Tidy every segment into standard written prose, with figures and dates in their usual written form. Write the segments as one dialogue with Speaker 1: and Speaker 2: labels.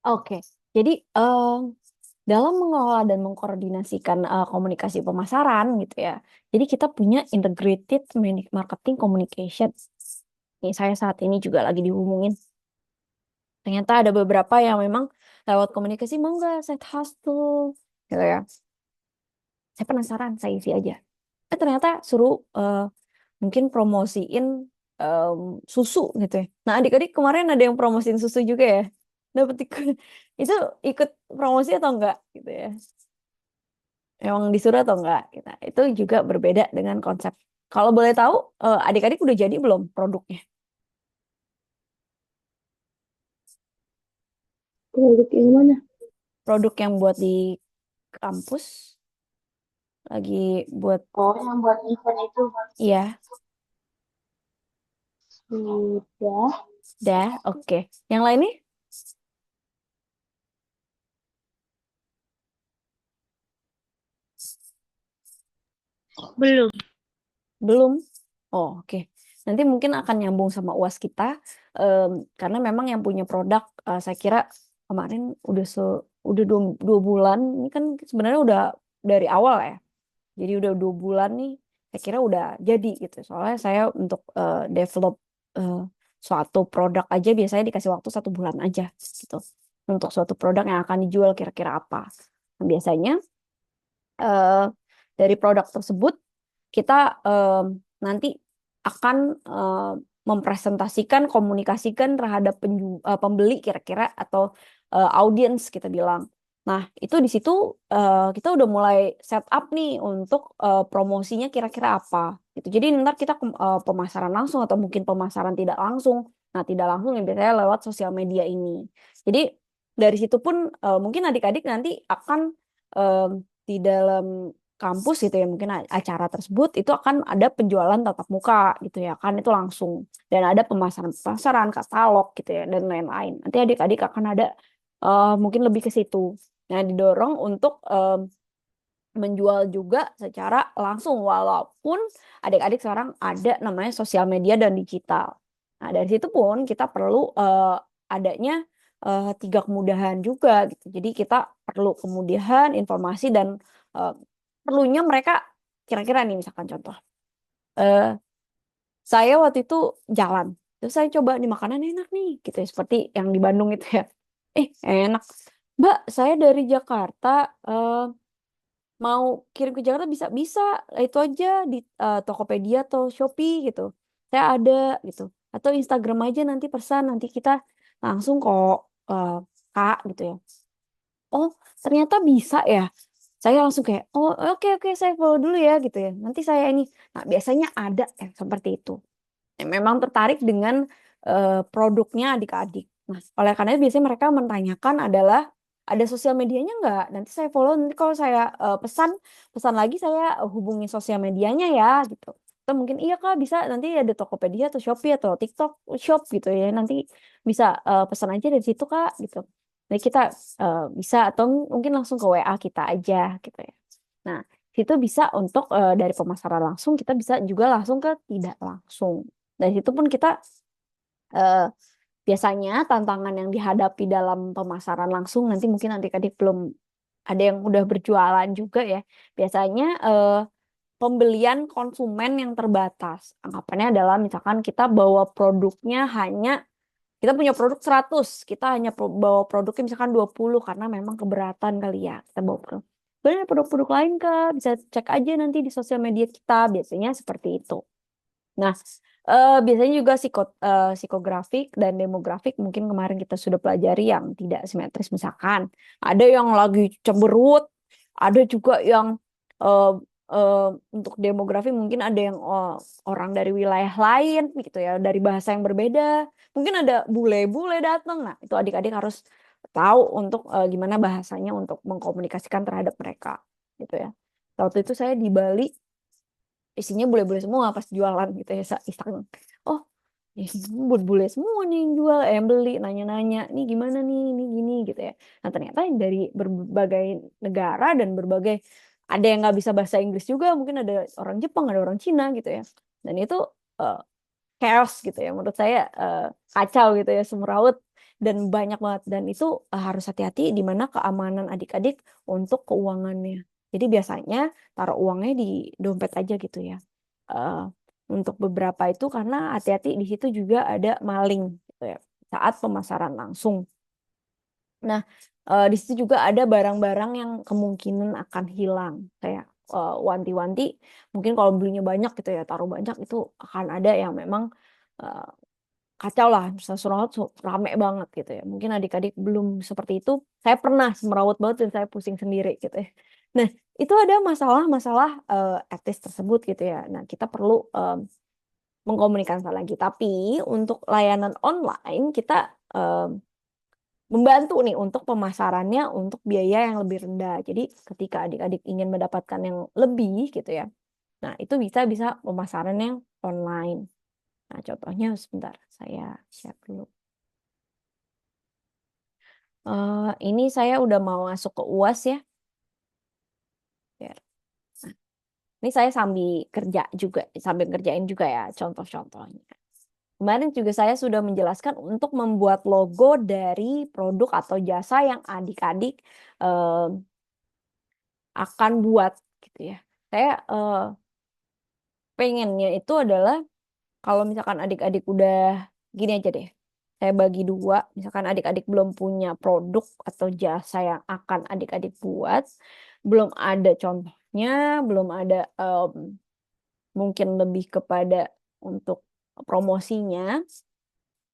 Speaker 1: Oke, jadi dalam mengelola dan mengkoordinasikan komunikasi pemasaran gitu ya. Jadi kita punya integrated marketing communication. Nih, saya saat ini juga lagi dihubungin. Ternyata ada beberapa yang memang lewat komunikasi mau nggak side hustle gitu ya. Saya penasaran, saya isi aja. Ternyata suruh mungkin promosiin em, susu gitu ya. Nah, adik-adik kemarin ada yang promosiin susu juga ya. Dapat ikut, itu ikut promosi atau enggak gitu ya. Emang disuruh atau enggak kita. Itu juga berbeda dengan konsep. Kalau boleh tahu, adik-adik udah jadi belum produknya?
Speaker 2: Produk yang mana?
Speaker 1: Produk yang buat di kampus lagi buat,
Speaker 2: Oh, yang buat event itu.
Speaker 1: iya,
Speaker 2: Sudah.
Speaker 1: dah, oke. Yang lain nih
Speaker 2: Belum.
Speaker 1: belum. Oh, oke. Nanti mungkin akan nyambung sama UAS kita, karena memang yang punya produk, saya kira kemarin udah dua bulan. Ini kan sebenarnya udah dari awal ya. Jadi udah 2 bulan nih, saya kira udah jadi gitu. Soalnya saya untuk develop eh, suatu produk aja biasanya dikasih waktu 1 bulan aja gitu. Untuk suatu produk yang akan dijual kira-kira apa. Nah, biasanya eh, dari produk tersebut kita nanti akan mempresentasikan, komunikasikan terhadap pembeli kira-kira atau audiens kita bilang. Nah, itu di situ kita udah mulai set up nih untuk promosinya kira-kira apa gitu. Jadi ntar kita pemasaran langsung atau mungkin pemasaran tidak langsung. Nah, tidak langsung ya biasanya lewat sosial media ini. Jadi dari situ pun mungkin adik-adik nanti akan eh, di dalam kampus gitu ya mungkin acara tersebut itu akan ada penjualan tatap muka gitu ya kan itu langsung dan ada pemasaran katalog gitu ya dan lain-lain nanti adik-adik akan ada mungkin lebih ke situ nah didorong untuk menjual juga secara langsung walaupun adik-adik sekarang ada namanya sosial media dan digital nah dari situ pun kita perlu adanya tiga kemudahan juga gitu jadi kita perlu kemudahan informasi dan eh, perlunya mereka kira-kira nih misalkan contoh eh saya waktu itu jalan terus saya coba nih makanan enak nih gitu ya seperti yang di Bandung itu ya enak Mbak saya dari Jakarta eh, mau kirim ke Jakarta bisa bisa itu aja di Tokopedia atau Shopee gitu saya ada gitu atau Instagram aja nanti pesan nanti kita langsung kok eh, Kak gitu ya oh ternyata bisa ya saya langsung kayak oh oke oke saya follow dulu ya gitu ya nanti saya ini nah biasanya ada yang seperti itu yang memang tertarik dengan produknya adik-adik nah oleh karena itu biasanya mereka menanyakan adalah ada sosial medianya nggak nanti saya follow nanti kalau saya pesan pesan lagi saya hubungi sosial medianya ya gitu atau mungkin iya kak bisa nanti ada Tokopedia atau Shopee atau TikTok Shop gitu ya nanti bisa pesan aja dari situ kak gitu jadi kita bisa atau mungkin langsung ke WA kita aja gitu ya. Nah, situ bisa untuk dari pemasaran langsung kita bisa juga langsung ke tidak langsung. Dari situ pun kita eh, biasanya tantangan yang dihadapi dalam pemasaran langsung nanti mungkin adik-adik belum ada yang udah berjualan juga ya. Biasanya pembelian konsumen yang terbatas. Anggapannya adalah misalkan kita bawa produknya hanya kita punya produk 100 kita hanya bawa produknya misalkan 20 karena memang keberatan kali ya. Kita bawa produk. Sebenarnya produk-produk lain Kak, bisa cek aja nanti di sosial media kita, biasanya seperti itu. Nah, biasanya juga psikografik dan demografik mungkin kemarin kita sudah pelajari yang tidak simetris misalkan. Ada yang lagi cemberut, ada juga yang eh, eh, untuk demografi mungkin ada yang orang dari wilayah lain gitu ya, dari bahasa yang berbeda. Mungkin ada bule-bule datang. Nah, itu adik-adik harus tahu untuk gimana bahasanya untuk mengkomunikasikan terhadap mereka gitu ya. Waktu itu saya di Bali isinya bule-bule semua pas jualan gitu ya iseng oh ya, bule-bule semua nih yang jual yang beli nanya-nanya nih gimana nih ini gini gitu ya nah ternyata yang dari berbagai negara dan berbagai ada yang nggak bisa bahasa Inggris juga mungkin ada orang Jepang ada orang Cina gitu ya dan itu eh, chaos gitu ya menurut saya kacau gitu ya semrawut dan banyak banget, dan itu harus hati-hati di mana keamanan adik-adik untuk keuangannya. Jadi biasanya taruh uangnya di dompet aja gitu ya. Eh, untuk beberapa itu karena hati-hati di situ juga ada maling gitu ya saat pemasaran langsung. Nah, di situ juga ada barang-barang yang kemungkinan akan hilang. Kayak wanti-wanti, mungkin kalau belinya banyak gitu ya, taruh banyak itu akan ada yang memang eh, kacau lah. Misalnya Surawat rame banget gitu ya. Mungkin adik-adik belum seperti itu. Saya pernah semerawut banget dan saya pusing sendiri gitu ya. Nah, itu ada masalah-masalah etis tersebut gitu ya. Nah, kita perlu mengkomunikasikan lagi. Tapi untuk layanan online kita membantu nih untuk pemasarannya untuk biaya yang lebih rendah. Jadi ketika adik-adik ingin mendapatkan yang lebih gitu ya. Nah, itu bisa pemasaran yang online. Nah, contohnya sebentar saya share dulu. Ini saya udah mau masuk ke UAS ya. Biar. Nah, ini saya sambil kerja juga, sambil kerjain juga ya contoh-contohnya. Kemarin juga saya sudah menjelaskan untuk membuat logo dari produk atau jasa yang adik-adik eh, akan buat gitu ya. Saya pengennya itu adalah kalau misalkan adik-adik udah gini aja deh. Saya bagi dua, misalkan adik-adik belum punya produk atau jasa yang akan adik-adik buat, belum ada contohnya, belum ada mungkin lebih kepada untuk promosinya,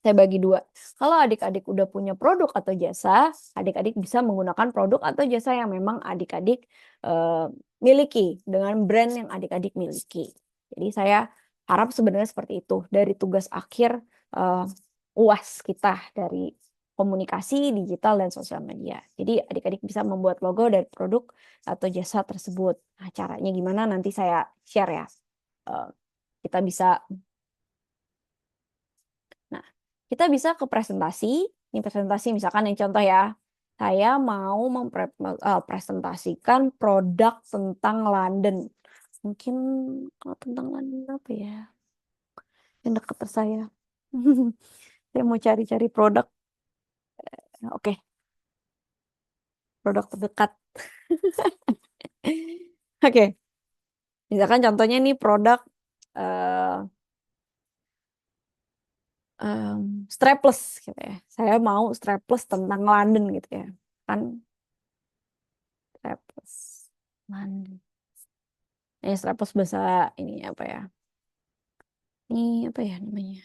Speaker 1: saya bagi dua. Kalau adik-adik udah punya produk atau jasa, adik-adik bisa menggunakan produk atau jasa yang memang adik-adik eh, miliki dengan brand yang adik-adik miliki. Jadi saya harap sebenarnya seperti itu dari tugas akhir eh, UAS kita dari komunikasi digital dan sosial media. Jadi adik-adik bisa membuat logo dari produk atau jasa tersebut. Nah, caranya gimana nanti saya share ya. Eh, kita bisa Nah, kita bisa ke presentasi. Ini presentasi misalkan yang contoh ya. Saya mau mempresentasikan produk tentang London. Mungkin kalau tentang London apa ya? Yang dekat ke saya. Saya mau cari-cari produk. Oke, produk terdekat. Oke, misalkan contohnya nih produk eh, strapless gitu ya. Saya mau strapless tentang London gitu ya. Kan strapless London. Strapless bahasa ini apa ya? Ini apa ya namanya?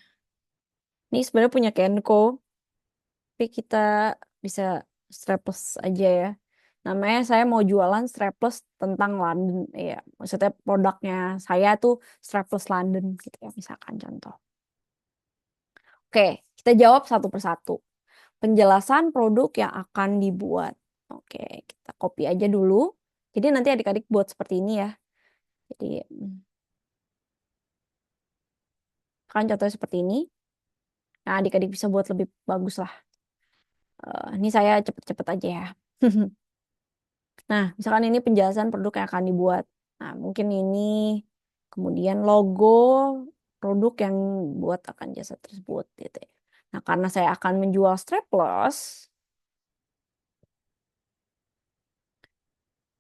Speaker 1: Ini sebenarnya punya Kenko, tapi kita bisa strapless aja ya. Namanya saya mau jualan strapless tentang London, ya. Maksudnya produknya saya tuh strapless London gitu ya, misalkan contoh. Oke, kita jawab satu persatu. Penjelasan produk yang akan dibuat. Oke, kita copy aja dulu. Jadi nanti adik-adik buat seperti ini ya. Jadi kan contohnya seperti ini. Nah, adik-adik bisa buat lebih bagus lah. Ini saya cepet-cepet aja ya. Nah, misalkan ini penjelasan produk yang akan dibuat. Nah, mungkin ini kemudian logo produk yang buat akan jasa tersebut gitu ya. Nah, karena saya akan menjual strapless,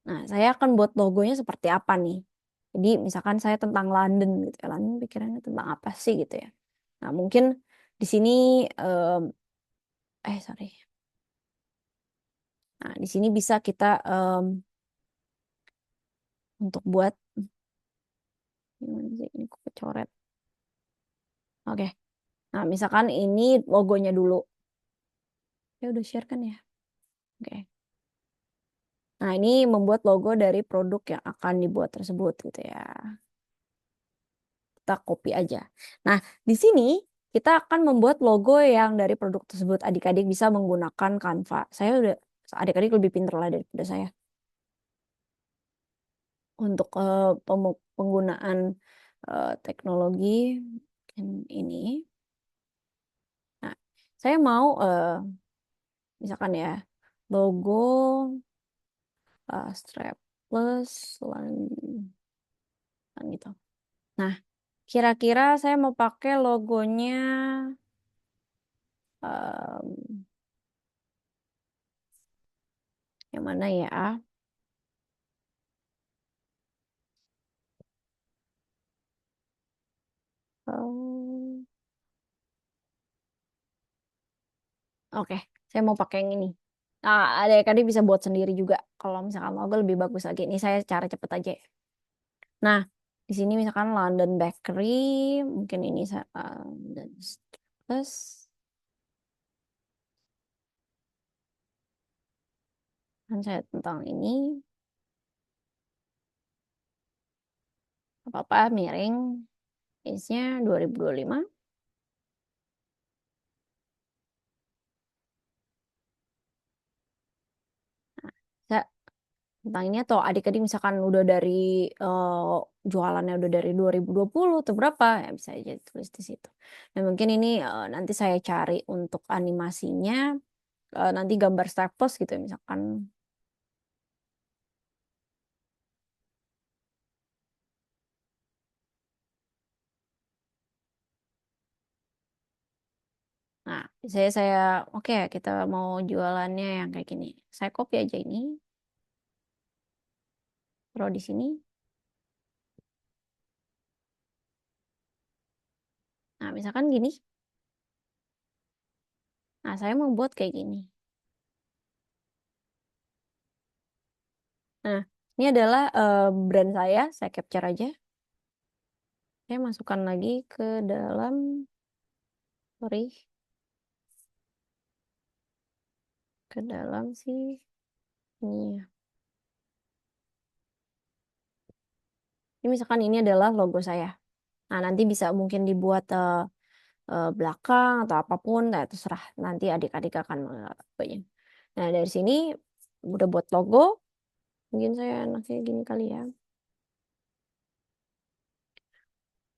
Speaker 1: nah saya akan buat logonya seperti apa nih? Jadi misalkan saya tentang London gitu ya. London pikirannya tentang apa sih gitu ya. Nah, mungkin di sini sorry. Nah, di sini bisa kita untuk buat gimana sih ini kok kecoret. Oke. Nah, misalkan ini logonya dulu. Ya udah share kan ya. Oke. Nah, ini membuat logo dari produk yang akan dibuat tersebut gitu ya. Kita copy aja. Nah, di sini kita akan membuat logo yang dari produk tersebut. Adik-adik bisa menggunakan Canva. Adik-adik lebih pintar lah daripada saya. Untuk penggunaan teknologi ini. Nah, saya mau misalkan ya logo strapless gitu. Nah, kira-kira saya mau pakai logonya yang mana ya? Oh, oke, saya mau pakai yang ini. Nah, adik-adik bisa buat sendiri juga. Kalau misalkan logo lebih bagus lagi. Ini saya cara cepet aja ya. Nah, di sini misalkan London Bakery, mungkin ini saya dan plus kan saya tentang ini apa-apa miring, isinya 2025. Saya tentang ini atau adik-adik misalkan udah dari eh, jualannya udah dari 2020 atau berapa ya bisa aja tulis di situ. Dan mungkin ini nanti saya cari untuk animasinya nanti gambar staples gitu ya misalkan. Nah, saya oke kita mau jualannya yang kayak gini. Saya copy aja ini, taruh di sini. Nah, misalkan gini. Nah, saya mau buat kayak gini. Nah, ini adalah brand saya capture aja. Saya masukkan lagi ke dalam, sorry, ke dalam si ini ya. Ini misalkan ini adalah logo saya. Nah, nanti bisa mungkin dibuat belakang atau apapun, nah, terserah. Nanti adik-adik akan mengapanya. Nah, dari sini udah buat logo. Mungkin saya enaknya gini kali ya.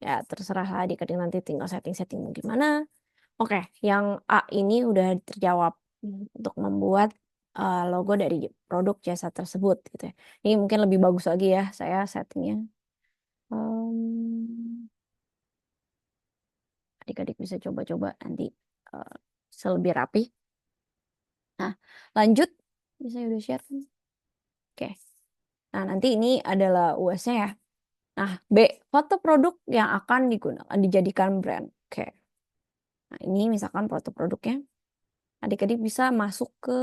Speaker 1: Ya, terserah lah adik-adik nanti tinggal setting-setting mau gimana. Oke, yang A ini udah terjawab untuk membuat logo dari produk jasa tersebut gitu ya. Ini mungkin lebih bagus lagi ya saya settingnya. Adik-adik bisa coba-coba nanti eh, selebih rapi. Nah, lanjut. Bisa udah share kan? Oke. Nah, nanti ini adalah US-nya ya. Nah, B, foto produk yang akan digunakan dijadikan brand. Oke. Nah, ini misalkan foto produknya. Adik-adik bisa masuk ke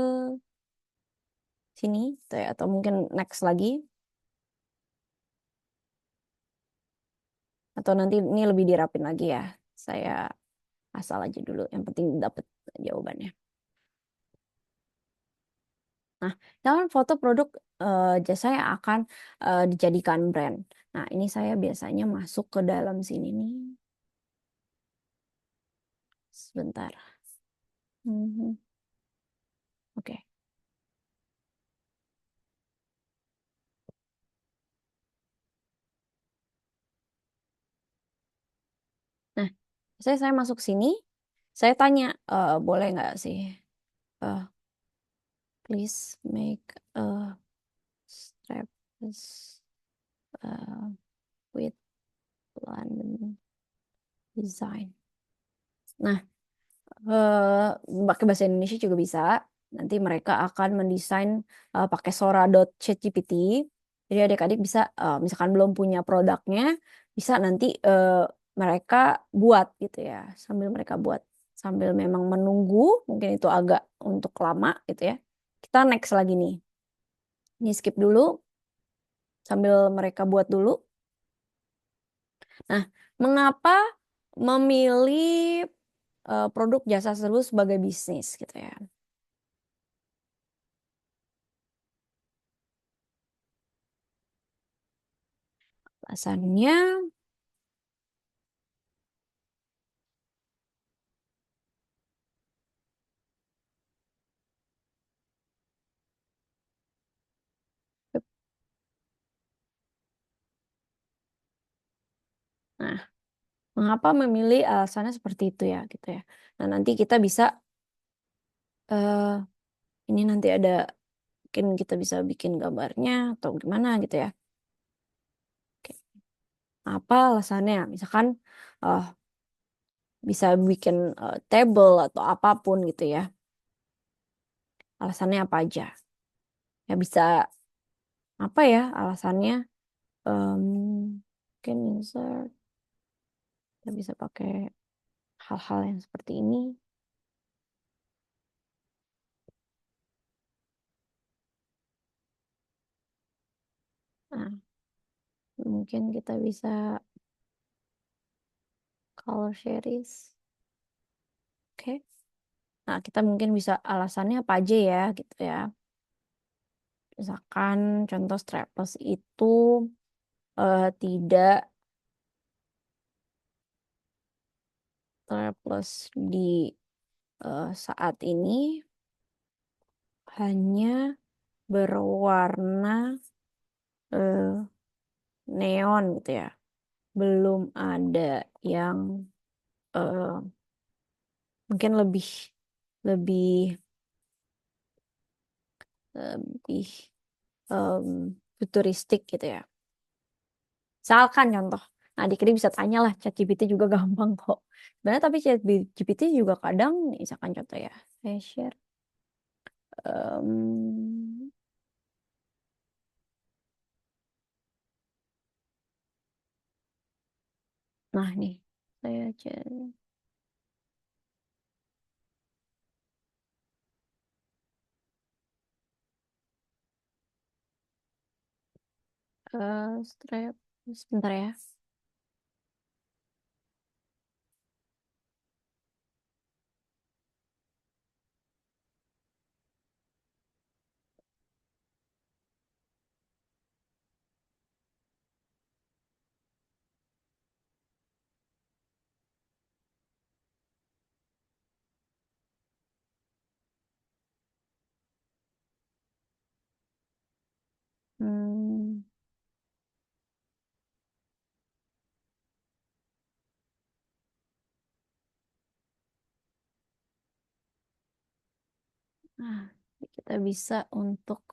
Speaker 1: sini tuh ya, atau mungkin next lagi. Atau nanti ini lebih dirapin lagi ya. Saya asal aja dulu. Yang penting dapat jawabannya. Nah, dalam foto produk jasa yang akan dijadikan brand. Nah, ini saya biasanya masuk ke dalam sini nih. Sebentar. Mhm. Oke. Nah, saya masuk sini. Saya tanya, boleh nggak sih? eh, please make a straps uh, with London design. Nah, pakai bahasa Indonesia juga bisa. Nanti mereka akan mendesain pakai Sora.chatgpt. Jadi adik-adik bisa, misalkan belum punya produknya, bisa nanti mereka buat gitu ya. Sambil mereka buat. Sambil memang menunggu, mungkin itu agak untuk lama gitu ya. Kita next lagi nih. Ini skip dulu, sambil mereka buat dulu. Nah, mengapa memilih produk jasa tersebut sebagai bisnis gitu ya? Alasannya, nah, mengapa memilih alasannya seperti itu ya, gitu ya. Nah, nanti kita bisa, ini nanti ada, mungkin kita bisa bikin gambarnya atau gimana gitu ya. Oke. Apa alasannya? Misalkan eh, bisa bikin table atau apapun gitu ya. Alasannya apa aja? Ya bisa apa ya alasannya? Em, Mungkin insert, kita bisa pakai hal-hal yang seperti ini. Nah, mungkin kita bisa color series. Oke. Nah, kita mungkin bisa alasannya apa aja ya gitu ya. Misalkan contoh strapless itu tidak strapless di saat ini hanya berwarna eh, neon gitu ya. Belum ada yang eh, mungkin lebih lebih lebih futuristik gitu ya. Misalkan contoh, nah adik-adik bisa tanya lah, ChatGPT juga gampang kok. Sebenarnya tapi ChatGPT juga kadang, misalkan contoh ya, saya share. em, nah nih, saya cek strap, sebentar ya. Hmm, nah, kita bisa untuk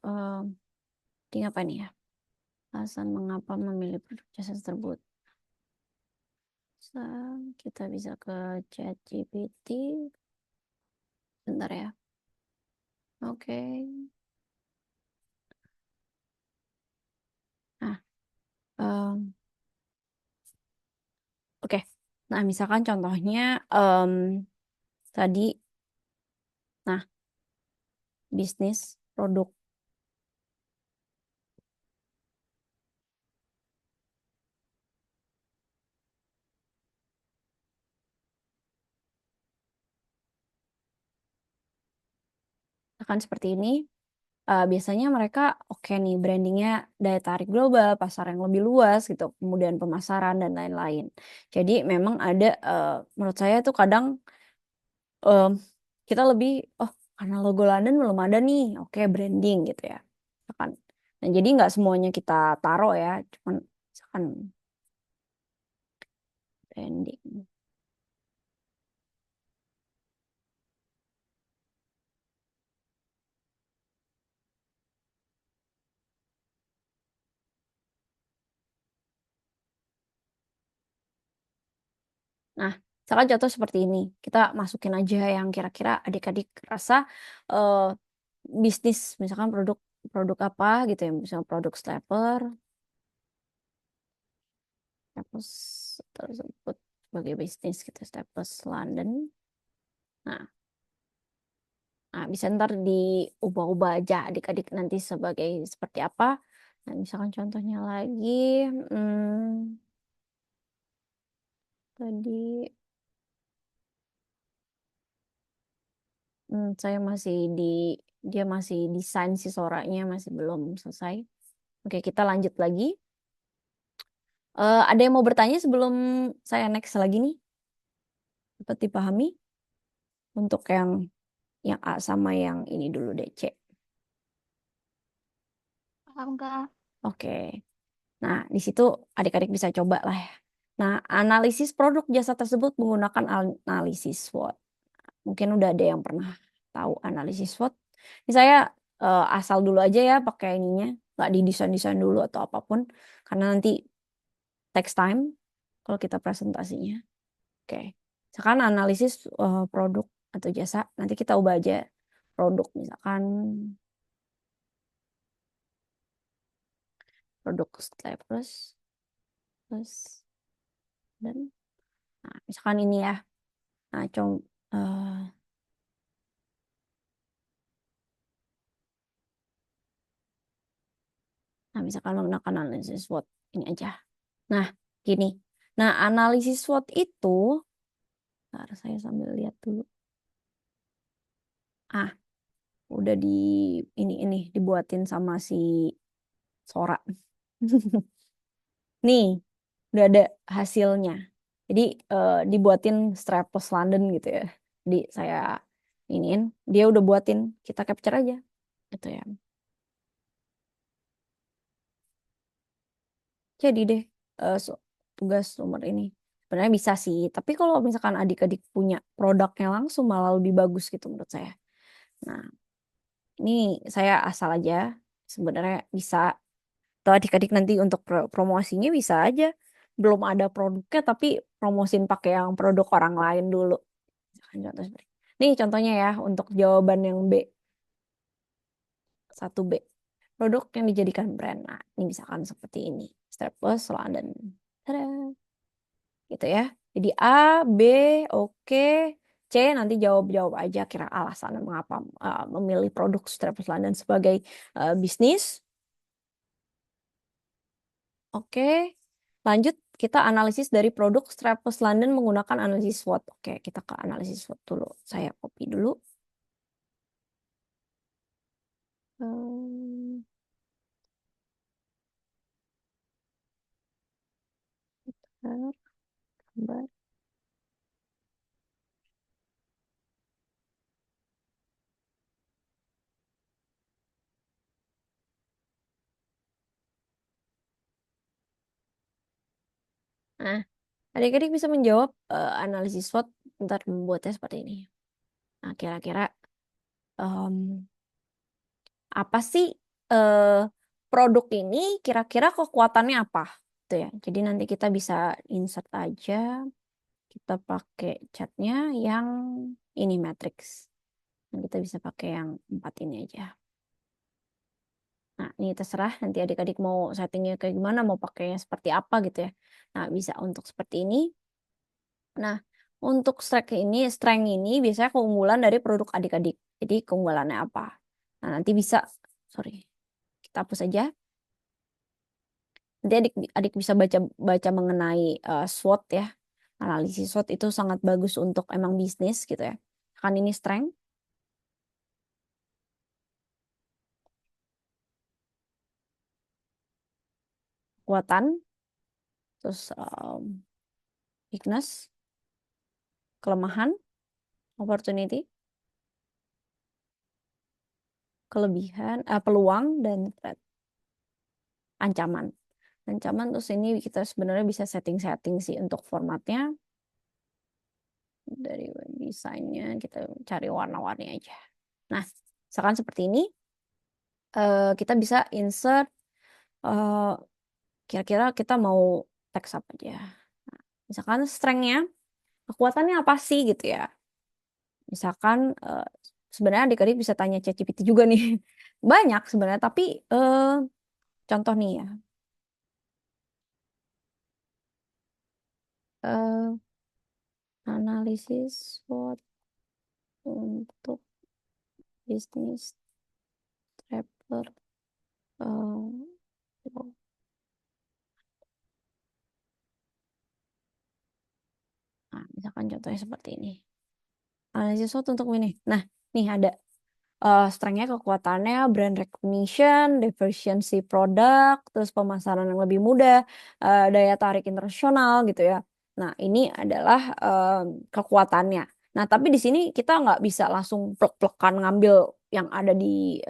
Speaker 1: ini apa nih ya? Alasan mengapa memilih produk jasa tersebut. Kita bisa ke ChatGPT. Bentar ya. Oke. Nah, em, oke. Nah, misalkan contohnya tadi, nah, bisnis produk. Akan seperti ini. Biasanya mereka oke nih brandingnya daya tarik global, pasar yang lebih luas gitu, kemudian pemasaran dan lain-lain. Jadi memang ada, menurut saya tuh kadang em, kita lebih, oh karena logo London belum ada nih, oke branding gitu ya. Misalkan. Nah jadi nggak semuanya kita taruh ya, cuman misalkan branding. Nah, misalkan contoh seperti ini, kita masukin aja yang kira-kira adik-adik rasa eh, bisnis, misalkan produk produk apa gitu ya, misalnya produk stapler, staples tersebut sebagai bisnis gitu, staples London. Nah, nah bisa ntar diubah-ubah aja adik-adik nanti sebagai seperti apa. Nah, misalkan contohnya lagi, hmm, tadi saya masih dia masih desain si soranya masih belum selesai. Oke, kita lanjut lagi. Ada yang mau bertanya sebelum saya next lagi nih? Dapat dipahami? Untuk yang A sama yang ini dulu deh, C.
Speaker 2: Paham Kak?
Speaker 1: Oke. Nah, di situ adik-adik bisa coba lah ya. Nah, analisis produk jasa tersebut menggunakan analisis SWOT. Mungkin udah ada yang pernah tahu analisis SWOT. Ini saya asal dulu aja ya pakai ininya. Nggak didesain-desain dulu atau apapun. Karena nanti text time kalau kita presentasinya. Oke. Misalkan analisis produk atau jasa, nanti kita ubah aja produk misalkan produk strapless plus dan nah, misalkan ini ya. Nah, nah misalkan menggunakan analisis SWOT ini aja. Nah, gini. Nah, analisis SWOT itu, ntar saya sambil lihat dulu. Ah, udah ini dibuatin sama si Sora. Nih, udah ada hasilnya. Jadi dibuatin strapless London gitu ya. Jadi saya iniin, dia udah buatin, kita capture aja gitu ya. Jadi deh tugas nomor ini. Sebenarnya bisa sih, tapi kalau misalkan adik-adik punya produknya langsung malah lebih bagus gitu menurut saya. Nah, ini saya asal aja sebenarnya bisa. Atau adik-adik nanti untuk promosinya bisa aja. Belum ada produknya tapi promosin pakai yang produk orang lain dulu. Misalkan contoh seperti ini. Nih contohnya ya untuk jawaban yang B. 1B. Produk yang dijadikan brand. Nah, ini misalkan seperti ini. Strapless London. Tada. Gitu ya. Jadi A, B, oke. C nanti jawab-jawab aja kira alasan mengapa memilih produk Strapless London sebagai bisnis. Oke. Lanjut kita analisis dari produk Strapless London menggunakan analisis SWOT. Oke, kita ke analisis SWOT dulu. Saya copy dulu. Hmm, bentar, gambar. Nah, adik-adik bisa menjawab analisis SWOT ntar membuatnya seperti ini. Nah, kira-kira em, apa sih eh, produk ini kira-kira kekuatannya apa? Gitu ya. Jadi nanti kita bisa insert aja, kita pakai chatnya yang ini matrix. Nah, kita bisa pakai yang 4 ini aja. Nah, ini terserah nanti adik-adik mau settingnya kayak gimana, mau pakainya seperti apa gitu ya. Nah, bisa untuk seperti ini. Nah, untuk strength ini biasanya keunggulan dari produk adik-adik. Jadi keunggulannya apa? Nah, nanti bisa, sorry, kita hapus aja. Nanti adik-adik bisa baca baca mengenai SWOT ya. Analisis SWOT itu sangat bagus untuk emang bisnis gitu ya. Kan ini strength, kekuatan, terus weakness, kelemahan, opportunity, kelebihan, peluang dan threat, ancaman. Ancaman terus ini kita sebenarnya bisa setting-setting sih untuk formatnya. Dari desainnya kita cari warna-warni aja. Nah, misalkan seperti ini, kita bisa insert eh, kira-kira kita mau teks apa aja. Nah, misalkan strength-nya, kekuatannya apa sih gitu ya. Misalkan sebenarnya adik-adik bisa tanya ChatGPT juga nih. Banyak sebenarnya, tapi contoh nih ya. eh, Analisis SWOT untuk bisnis traveler. Nah, misalkan contohnya seperti ini. Analisis SWOT untuk ini. Nah, nih ada strength-nya, kekuatannya, brand recognition, diversiency produk, terus pemasaran yang lebih mudah, daya tarik internasional gitu ya. Nah, ini adalah kekuatannya. Nah, tapi di sini kita nggak bisa langsung plek-plekan ngambil yang ada di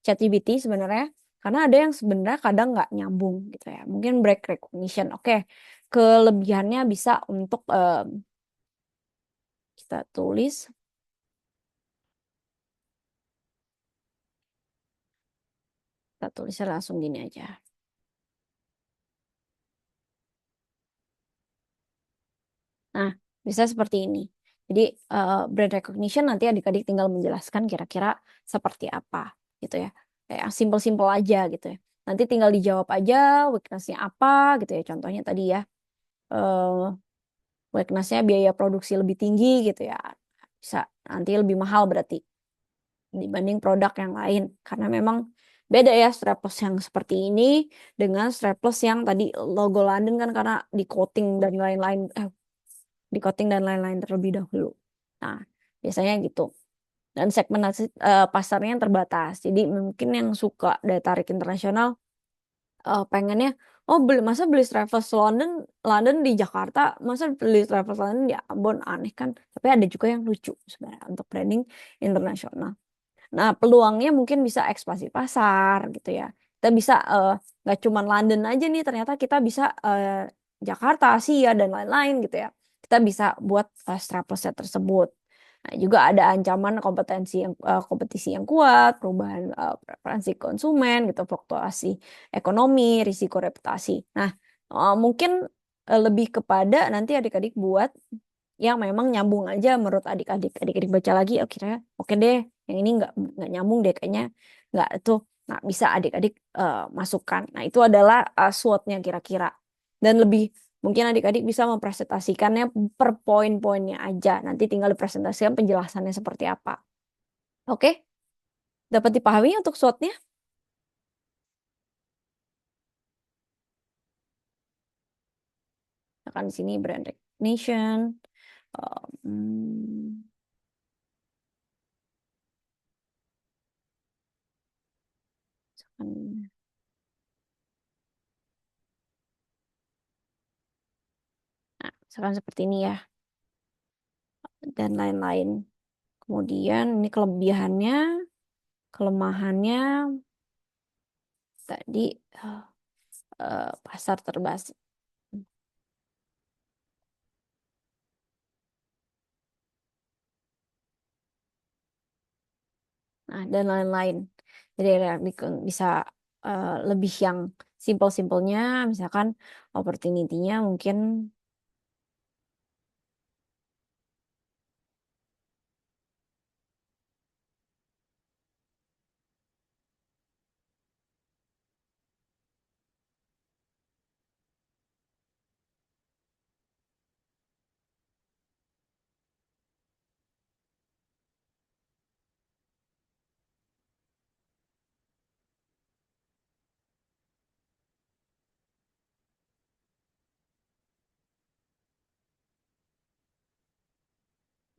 Speaker 1: ChatGPT sebenarnya, karena ada yang sebenarnya kadang nggak nyambung gitu ya. Mungkin brand recognition, oke. Kelebihannya bisa untuk kita tulis, kita tulisnya langsung gini aja. Nah, bisa seperti ini. Jadi brand recognition nanti adik-adik tinggal menjelaskan kira-kira seperti apa gitu ya. Kayak simple-simple aja gitu ya. Nanti tinggal dijawab aja weakness-nya apa gitu ya. Contohnya tadi ya, eh, weakness-nya biaya produksi lebih tinggi gitu ya. Bisa nanti lebih mahal berarti dibanding produk yang lain. Karena memang beda ya strapless yang seperti ini dengan strapless yang tadi logo London kan karena di coating dan lain-lain, di coating dan lain-lain terlebih dahulu. Nah, biasanya gitu. Dan segmentasi pasarnya yang terbatas. Jadi mungkin yang suka daya tarik internasional pengennya, oh masa beli Travels London London di Jakarta, masa beli Travels London di Ambon, aneh kan. Tapi ada juga yang lucu sebenarnya untuk branding internasional. Nah, peluangnya mungkin bisa ekspansi pasar gitu ya. Kita bisa nggak cuman London aja nih, ternyata kita bisa Jakarta, Asia dan lain-lain gitu ya. Kita bisa buat strapless set tersebut. Nah, juga ada ancaman kompetisi yang kuat, perubahan preferensi konsumen gitu, fluktuasi ekonomi, risiko reputasi. Nah, mungkin lebih kepada nanti adik-adik buat yang memang nyambung aja menurut adik-adik. Adik-adik baca lagi, oh kira oke deh, yang ini nggak nyambung deh kayaknya nggak tuh. Nah, bisa adik-adik masukkan. Nah, itu adalah SWOT-nya kira-kira. Dan lebih mungkin adik-adik bisa mempresentasikannya per poin-poinnya aja. Nanti tinggal dipresentasikan penjelasannya seperti apa. Oke? Dapat dipahami untuk SWOT-nya? Akan di sini brand recognition. Hmm, misalkan misalkan seperti ini ya, dan lain-lain. Kemudian ini kelebihannya, kelemahannya tadi pasar terbatas. Nah, dan lain-lain. Jadi ya, bisa lebih yang simpel-simpelnya, misalkan opportunity-nya mungkin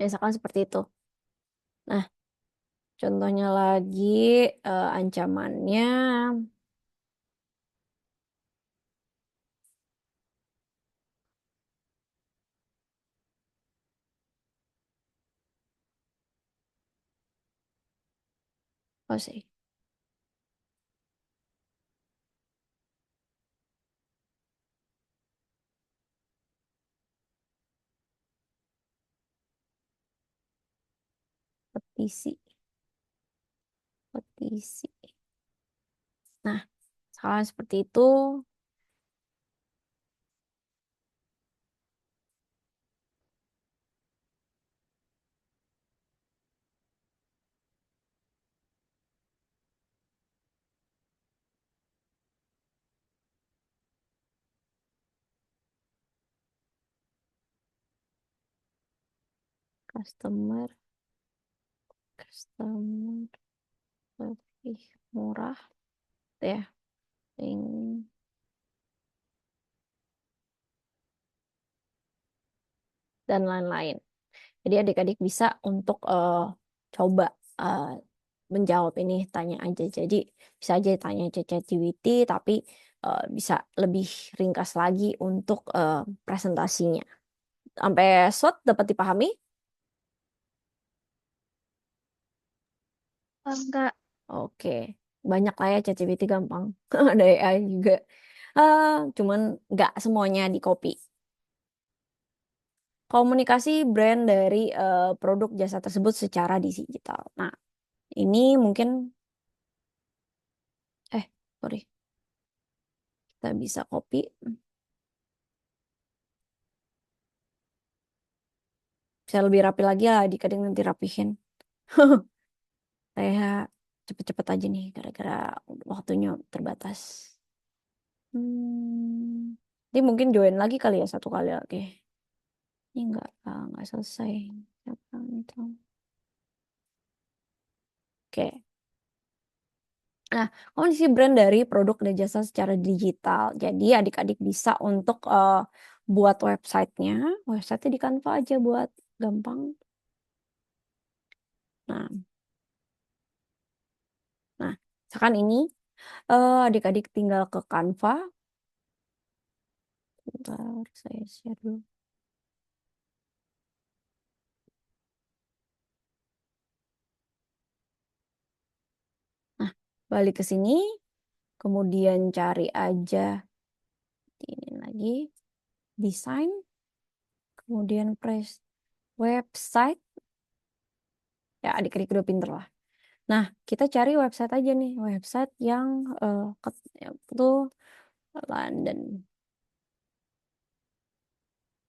Speaker 1: misalkan seperti itu. Nah, contohnya lagi ancamannya apa sih? Petisi, petisi. Nah, salah seperti itu, customer, customer lebih murah, ya, Ping- dan lain-lain. Jadi adik-adik bisa untuk coba eh, menjawab ini, tanya aja. Jadi bisa aja tanya ChatGPT, tapi bisa lebih ringkas lagi untuk presentasinya. Sampai SWOT dapat dipahami?
Speaker 2: Enggak.
Speaker 1: Oke, banyak lah ya ChatGPT gampang. Ada AI juga. Eh, cuman nggak semuanya di copy. Komunikasi brand dari produk jasa tersebut secara digital. Nah, ini mungkin sorry, kita bisa copy. Bisa lebih rapi lagi lah adik-adik nanti rapihin. Saya cepet-cepet aja nih, gara-gara waktunya terbatas. Nanti mungkin join lagi kali ya, satu kali lagi. Ini nggak selesai. Siapa itu? Oke. Nah, kondisi brand dari produk dan jasa secara digital. Jadi adik-adik bisa untuk buat websitenya di Canva aja buat gampang. Nah, misalkan ini adik-adik tinggal ke Canva. Bentar, saya share dulu. Nah, balik ke sini, kemudian cari aja ini lagi desain, kemudian press website. Ya, adik-adik udah pinter lah. Nah, kita cari website aja nih, website yang itu London.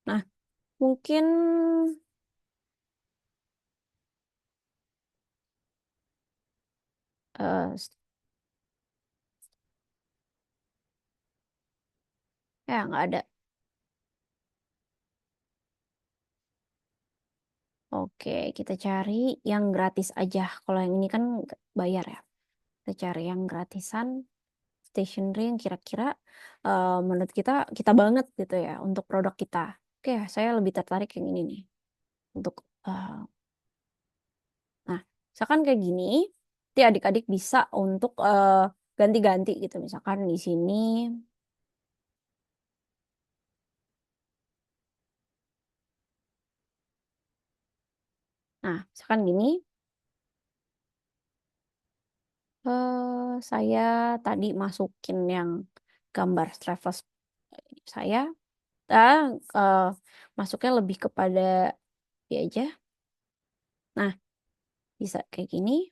Speaker 1: Nah, mungkin eh, ya nggak ada. Oke, kita cari yang gratis aja. Kalau yang ini kan bayar ya. Kita cari yang gratisan, stationery yang kira-kira menurut kita banget gitu ya untuk produk kita. Oke, saya lebih tertarik yang ini nih. Untuk nah, misalkan kayak gini, nanti adik-adik bisa untuk ganti-ganti gitu. Misalkan di sini. Nah, misalkan gini, saya tadi masukin yang gambar travel saya, eh, masuknya lebih kepada dia aja. Nah, bisa kayak gini.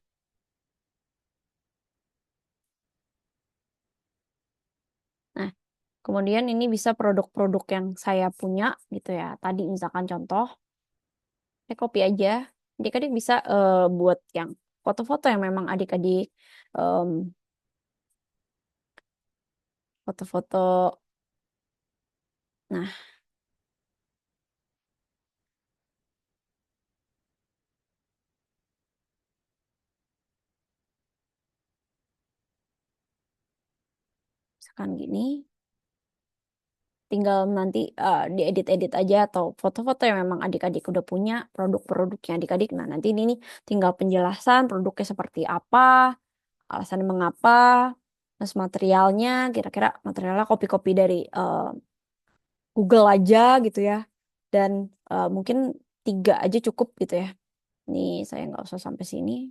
Speaker 1: Nah, kemudian ini bisa produk-produk yang saya punya gitu ya. Tadi misalkan contoh, saya copy aja. Adik-adik bisa buat yang foto-foto yang memang adik-adik em, foto-foto. Nah, misalkan gini. Tinggal nanti diedit-edit aja atau foto-foto yang memang adik-adik udah punya produk-produknya adik-adik. Nah, nanti ini nih tinggal penjelasan produknya seperti apa, alasan mengapa, terus materialnya, kira-kira materialnya copy-copy dari Google aja gitu ya. Dan mungkin 3 aja cukup gitu ya. Ini saya nggak usah sampai sini,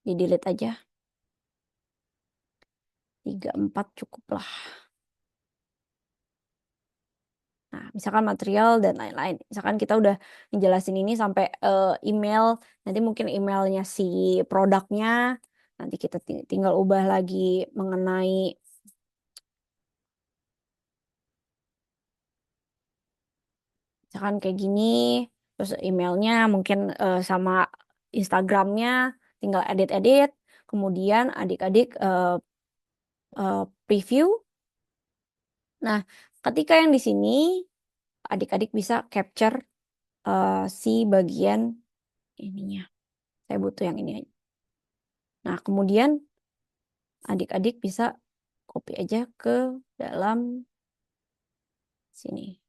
Speaker 1: di-delete aja. 3, 4 cukup lah. Nah, misalkan material dan lain-lain. Misalkan kita udah ngejelasin ini sampai email, nanti mungkin emailnya si produknya, nanti kita tinggal ubah lagi mengenai misalkan kayak gini, terus emailnya mungkin sama Instagramnya, tinggal edit-edit, kemudian adik-adik preview. Nah, ketika yang di sini, adik-adik bisa capture si bagian ininya. Saya butuh yang ini aja. Nah, kemudian adik-adik bisa copy aja ke dalam sini.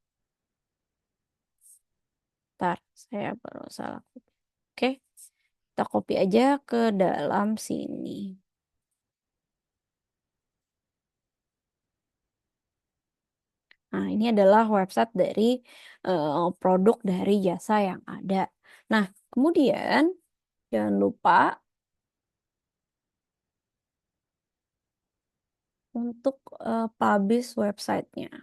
Speaker 1: Ntar, saya baru salah copy. Oke, kita copy aja ke dalam sini. Nah, ini adalah website dari produk dari jasa yang ada. Nah, kemudian jangan lupa untuk publish websitenya.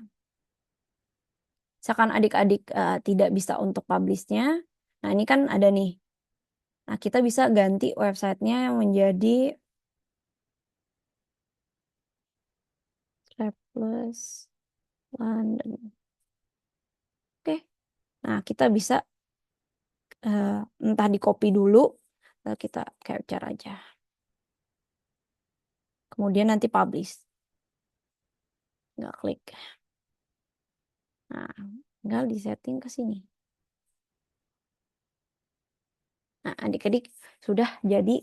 Speaker 1: Misalkan adik-adik tidak bisa untuk publishnya, nah ini kan ada nih. Nah, kita bisa ganti websitenya menjadi Travelers London. Oke. Nah, kita bisa entah di copy dulu Lalu kita capture aja. Kemudian nanti publish. Nggak klik. Nah, tinggal di setting ke sini. Nah, adik-adik sudah jadi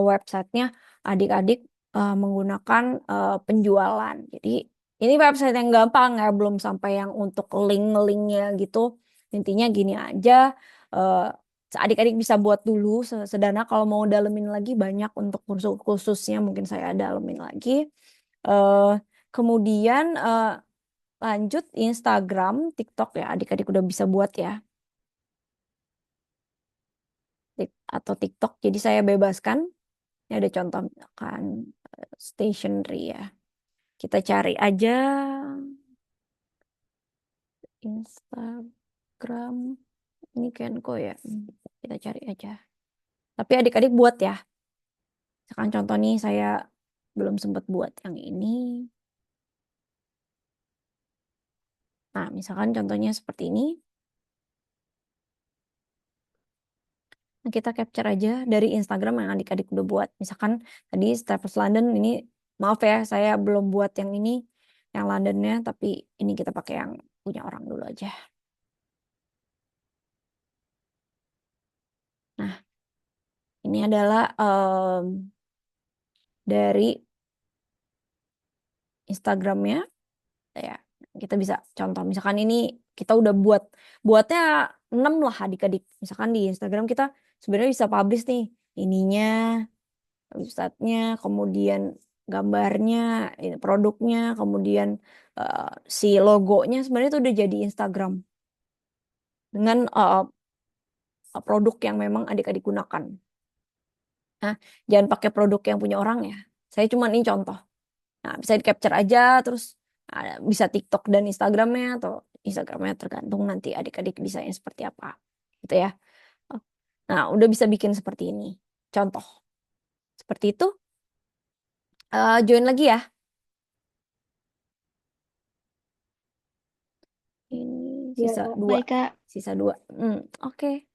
Speaker 1: websitenya adik-adik menggunakan penjualan. Jadi ini website yang gampang ya, belum sampai yang untuk link-linknya gitu. Intinya gini aja, adik-adik bisa buat dulu sederhana. Kalau mau dalemin lagi banyak untuk kursus-kursusnya mungkin saya dalemin lagi. Eh, Kemudian lanjut Instagram, TikTok ya, adik-adik udah bisa buat ya. Atau TikTok. Jadi saya bebaskan. Ini ada contoh misalkan stationery ya. Kita cari aja Instagram. Ini Kenko ya. Kita cari aja. Tapi adik-adik buat ya. Misalkan contoh nih saya belum sempat buat yang ini. Nah, misalkan contohnya seperti ini. Nah, kita capture aja dari Instagram yang adik-adik udah buat. Misalkan tadi Staples London ini, maaf ya, saya belum buat yang ini, yang Londonnya, tapi ini kita pakai yang punya orang dulu aja. Nah, ini adalah dari Instagramnya, ya. Kita bisa contoh, misalkan ini kita udah buatnya 6 lah adik-adik. Misalkan di Instagram kita sebenarnya bisa publish nih, ininya, websitenya, kemudian gambarnya, ini produknya, kemudian eh, si logonya sebenarnya itu udah jadi Instagram dengan produk yang memang adik-adik gunakan. Nah, jangan pakai produk yang punya orang ya. Saya cuma ini contoh. Nah, bisa di capture aja, terus bisa TikTok dan Instagramnya atau Instagramnya tergantung nanti adik-adik desainnya seperti apa, gitu ya. Nah, udah bisa bikin seperti ini. Contoh seperti itu. Join lagi ya. Ini
Speaker 2: Ya,
Speaker 1: sisa dua.
Speaker 2: baik Kak.
Speaker 1: Sisa dua. Oke.